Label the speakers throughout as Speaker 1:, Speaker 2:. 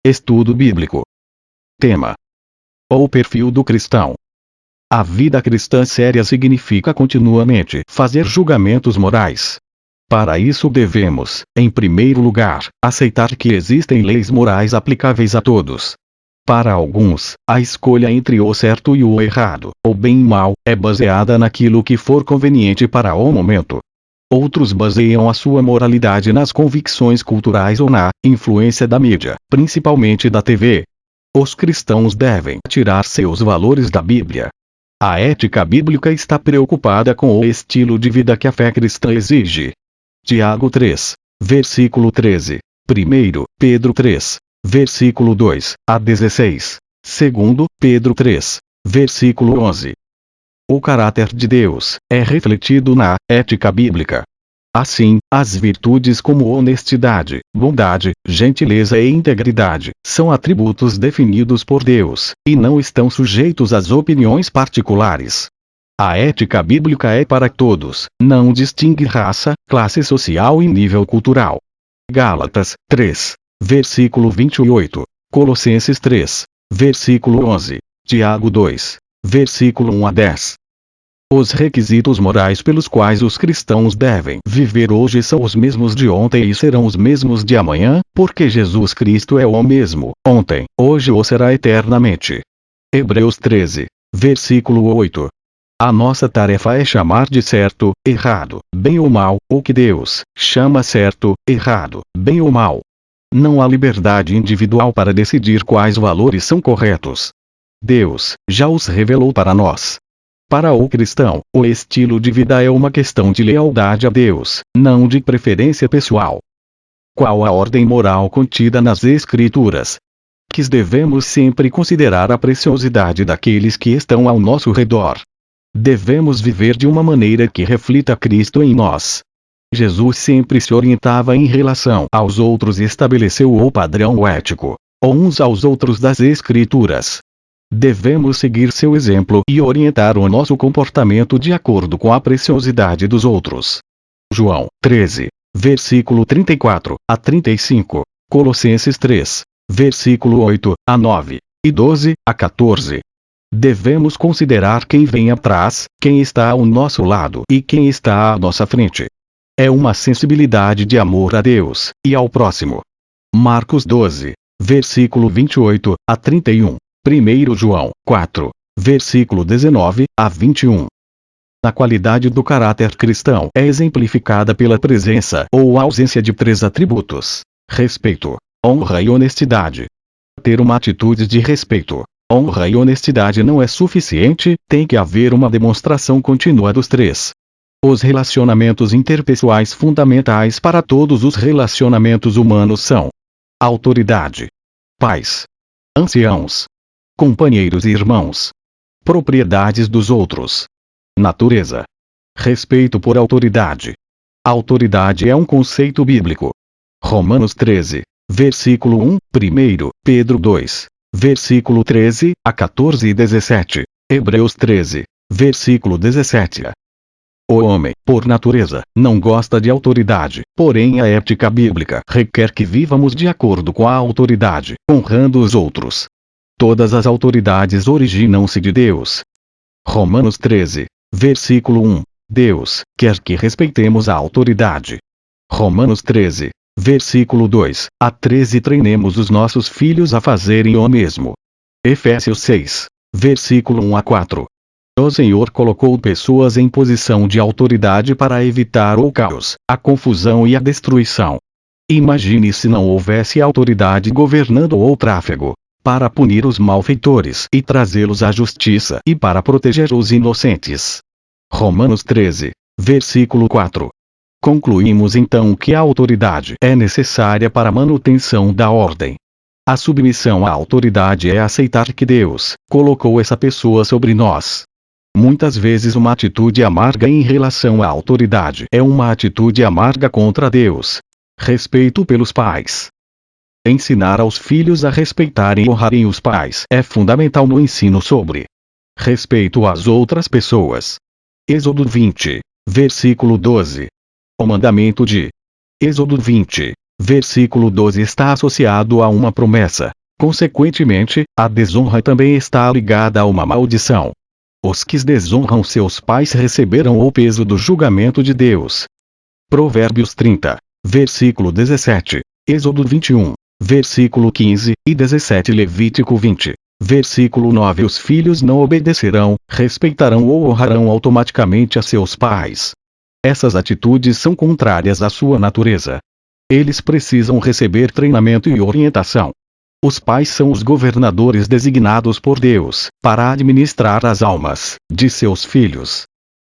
Speaker 1: Estudo bíblico. Tema: o perfil do cristão. A vida cristã séria significa continuamente fazer julgamentos morais. Para isso devemos, em primeiro lugar, aceitar que existem leis morais aplicáveis a todos. Para alguns, a escolha entre o certo e o errado, o bem e o mal, é baseada naquilo que for conveniente para o momento. Outros baseiam a sua moralidade nas convicções culturais ou na influência da mídia, principalmente da TV. Os cristãos devem tirar seus valores da Bíblia. A ética bíblica está preocupada com o estilo de vida que a fé cristã exige. Tiago 3, versículo 13. 1 Pedro 3, versículo 2 a 16. 2 Pedro 3, versículo 11. O caráter de Deus é refletido na ética bíblica. Assim, as virtudes como honestidade, bondade, gentileza e integridade são atributos definidos por Deus, e não estão sujeitos às opiniões particulares. A ética bíblica é para todos, não distingue raça, classe social e nível cultural. Gálatas 3, versículo 28, Colossenses 3, versículo 11, Tiago 2, versículo 1 a 10. Os requisitos morais pelos quais os cristãos devem viver hoje são os mesmos de ontem e serão os mesmos de amanhã, porque Jesus Cristo é o mesmo, ontem, hoje ou será eternamente. Hebreus 13, versículo 8. A nossa tarefa é chamar de certo, errado, bem ou mal, o que Deus chama certo, errado, bem ou mal. Não há liberdade individual para decidir quais valores são corretos. Deus já os revelou para nós. Para o cristão, o estilo de vida é uma questão de lealdade a Deus, não de preferência pessoal. Qual a ordem moral contida nas Escrituras? Que devemos sempre considerar a preciosidade daqueles que estão ao nosso redor. Devemos viver de uma maneira que reflita Cristo em nós. Jesus sempre se orientava em relação aos outros e estabeleceu o padrão ético, uns aos outros das Escrituras. Devemos seguir seu exemplo e orientar o nosso comportamento de acordo com a preciosidade dos outros. João 13, versículo 34 a 35, Colossenses 3, versículo 8 a 9 e 12 a 14. Devemos considerar quem vem atrás, quem está ao nosso lado e quem está à nossa frente. É uma sensibilidade de amor a Deus e ao próximo. Marcos 12, versículo 28 a 31. 1 João 4, versículo 19 a 21. A qualidade do caráter cristão é exemplificada pela presença ou ausência de três atributos: respeito, honra e honestidade. Ter uma atitude de respeito, honra e honestidade não é suficiente, tem que haver uma demonstração contínua dos três. Os relacionamentos interpessoais fundamentais para todos os relacionamentos humanos são: autoridade, pais, anciãos, companheiros e irmãos, propriedades dos outros, natureza, respeito por autoridade. Autoridade é um conceito bíblico. Romanos 13, versículo 1, 1 Pedro 2, versículo 13 a 14 e 17, Hebreus 13, versículo 17. O homem, por natureza, não gosta de autoridade, porém a ética bíblica requer que vivamos de acordo com a autoridade, honrando os outros. Todas as autoridades originam-se de Deus. Romanos 13, versículo 1. Deus quer que respeitemos a autoridade. Romanos 13, versículo 2 a 13. Treinemos os nossos filhos a fazerem o mesmo. Efésios 6, versículo 1 a 4. O Senhor colocou pessoas em posição de autoridade para evitar o caos, a confusão e a destruição. Imagine se não houvesse autoridade governando o tráfego, para punir os malfeitores e trazê-los à justiça e para proteger os inocentes. Romanos 13, versículo 4. Concluímos então que a autoridade é necessária para a manutenção da ordem. A submissão à autoridade é aceitar que Deus colocou essa pessoa sobre nós. Muitas vezes uma atitude amarga em relação à autoridade é uma atitude amarga contra Deus. Respeito pelos pais. Ensinar aos filhos a respeitarem e honrarem os pais é fundamental no ensino sobre respeito às outras pessoas. Êxodo 20, versículo 12. O mandamento de Êxodo 20, Versículo 12 está associado a uma promessa. Consequentemente, a desonra também está ligada a uma maldição. Os que desonram seus pais receberão o peso do julgamento de Deus. Provérbios 30, versículo 17, Êxodo 21, versículo 15 e 17, Levítico 20, versículo 9. Os filhos não obedecerão, respeitarão ou honrarão automaticamente a seus pais. Essas atitudes são contrárias à sua natureza. Eles precisam receber treinamento e orientação. Os pais são os governadores designados por Deus para administrar as almas de seus filhos.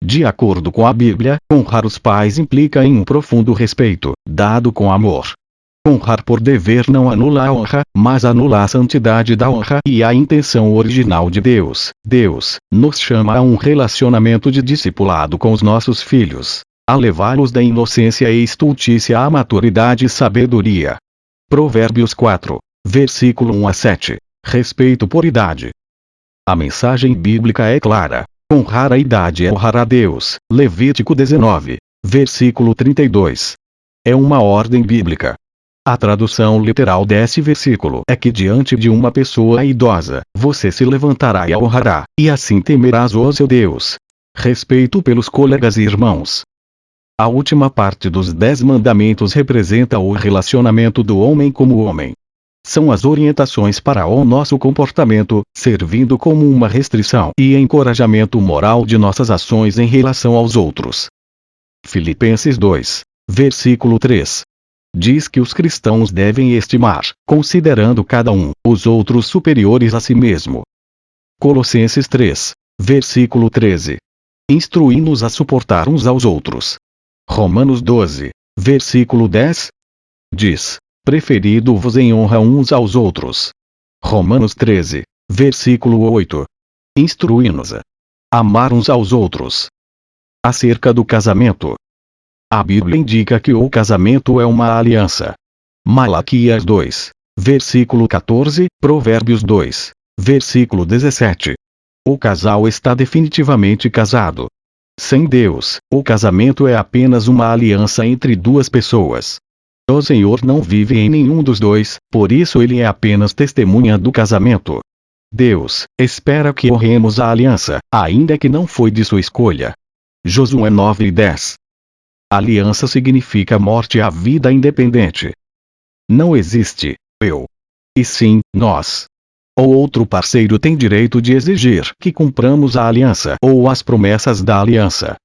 Speaker 1: De acordo com a Bíblia, honrar os pais implica em um profundo respeito, dado com amor. Honrar por dever não anula a honra, mas anula a santidade da honra e a intenção original de Deus. Deus nos chama a um relacionamento de discipulado com os nossos filhos, a levá-los da inocência e estultícia à maturidade e sabedoria. Provérbios 4, versículo 1 a 7. Respeito por idade. A mensagem bíblica é clara. Honrar a idade é honrar a Deus. Levítico 19, versículo 32. É uma ordem bíblica. A tradução literal desse versículo é que diante de uma pessoa idosa, você se levantará e a honrará, e assim temerás o seu Deus. Respeito pelos colegas e irmãos. A última parte dos 10 mandamentos representa o relacionamento do homem como homem. São as orientações para o nosso comportamento, servindo como uma restrição e encorajamento moral de nossas ações em relação aos outros. Filipenses 2, versículo 3. Diz que os cristãos devem estimar, considerando cada um, os outros superiores a si mesmo. Colossenses 3, versículo 13. Instrui-nos a suportar uns aos outros. Romanos 12, versículo 10. Diz: preferido-vos em honra uns aos outros. Romanos 13, versículo 8. Instrui-nos a amar uns aos outros. Acerca do casamento. A Bíblia indica que o casamento é uma aliança. Malaquias 2, versículo 14, Provérbios 2, versículo 17. O casal está definitivamente casado. Sem Deus, o casamento é apenas uma aliança entre duas pessoas. O Senhor não vive em nenhum dos dois, por isso ele é apenas testemunha do casamento. Deus espera que honremos a aliança, ainda que não foi de sua escolha. Josué 9 e 10. Aliança significa morte à vida independente. Não existe eu, e sim nós. O outro parceiro tem direito de exigir que cumpramos a aliança ou as promessas da aliança.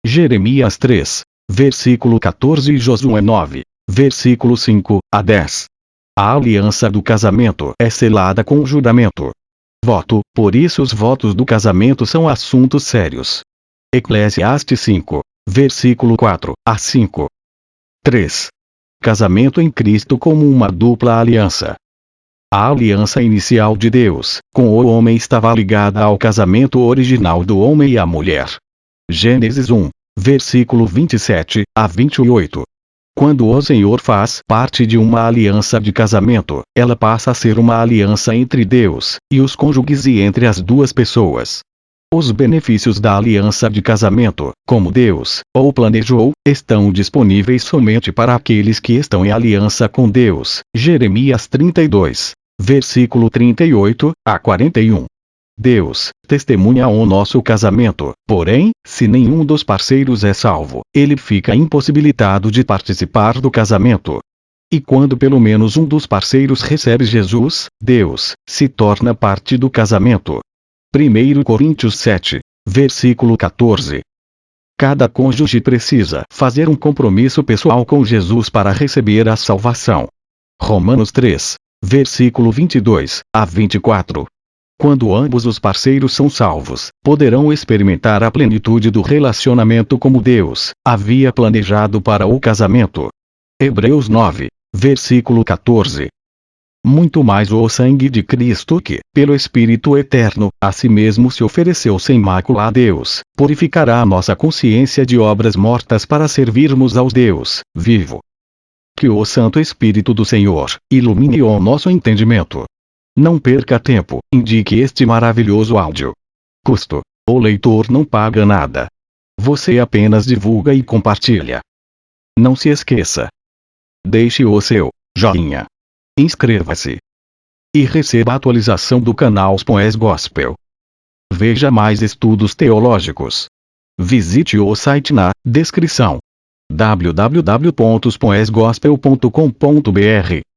Speaker 1: Jeremias 3, versículo 14 e Josué 9, versículo 5 a 10. A aliança do casamento é selada com juramento. Voto, por isso os votos do casamento são assuntos sérios. Eclesiastes 5, versículo 4 a 5. 3. Casamento em Cristo como uma dupla aliança. A aliança inicial de Deus com o homem estava ligada ao casamento original do homem e a mulher. Gênesis 1, versículo 27 a 28. Quando o Senhor faz parte de uma aliança de casamento, ela passa a ser uma aliança entre Deus e os cônjuges e entre as duas pessoas. Os benefícios da aliança de casamento, como Deus o planejou, estão disponíveis somente para aqueles que estão em aliança com Deus. Jeremias 32, versículo 38 a 41. Deus testemunha o nosso casamento, porém, se nenhum dos parceiros é salvo, ele fica impossibilitado de participar do casamento. E quando pelo menos um dos parceiros recebe Jesus, Deus se torna parte do casamento. 1 Coríntios 7, versículo 14. Cada cônjuge precisa fazer um compromisso pessoal com Jesus para receber a salvação. Romanos 3, versículo 22 a 24. Quando ambos os parceiros são salvos, poderão experimentar a plenitude do relacionamento como Deus havia planejado para o casamento. Hebreus 9, versículo 14. Muito mais o sangue de Cristo que, pelo Espírito Eterno, a si mesmo se ofereceu sem mácula a Deus, purificará a nossa consciência de obras mortas para servirmos ao Deus vivo. Que o Santo Espírito do Senhor ilumine o nosso entendimento. Não perca tempo, indique este maravilhoso áudio. Custo: o leitor não paga nada. Você apenas divulga e compartilha. Não se esqueça Deixe o seu joinha. Inscreva-se. E receba a atualização do canal Spoes Gospel. Veja mais estudos teológicos. Visite o site na descrição. www.spoesgospel.com.br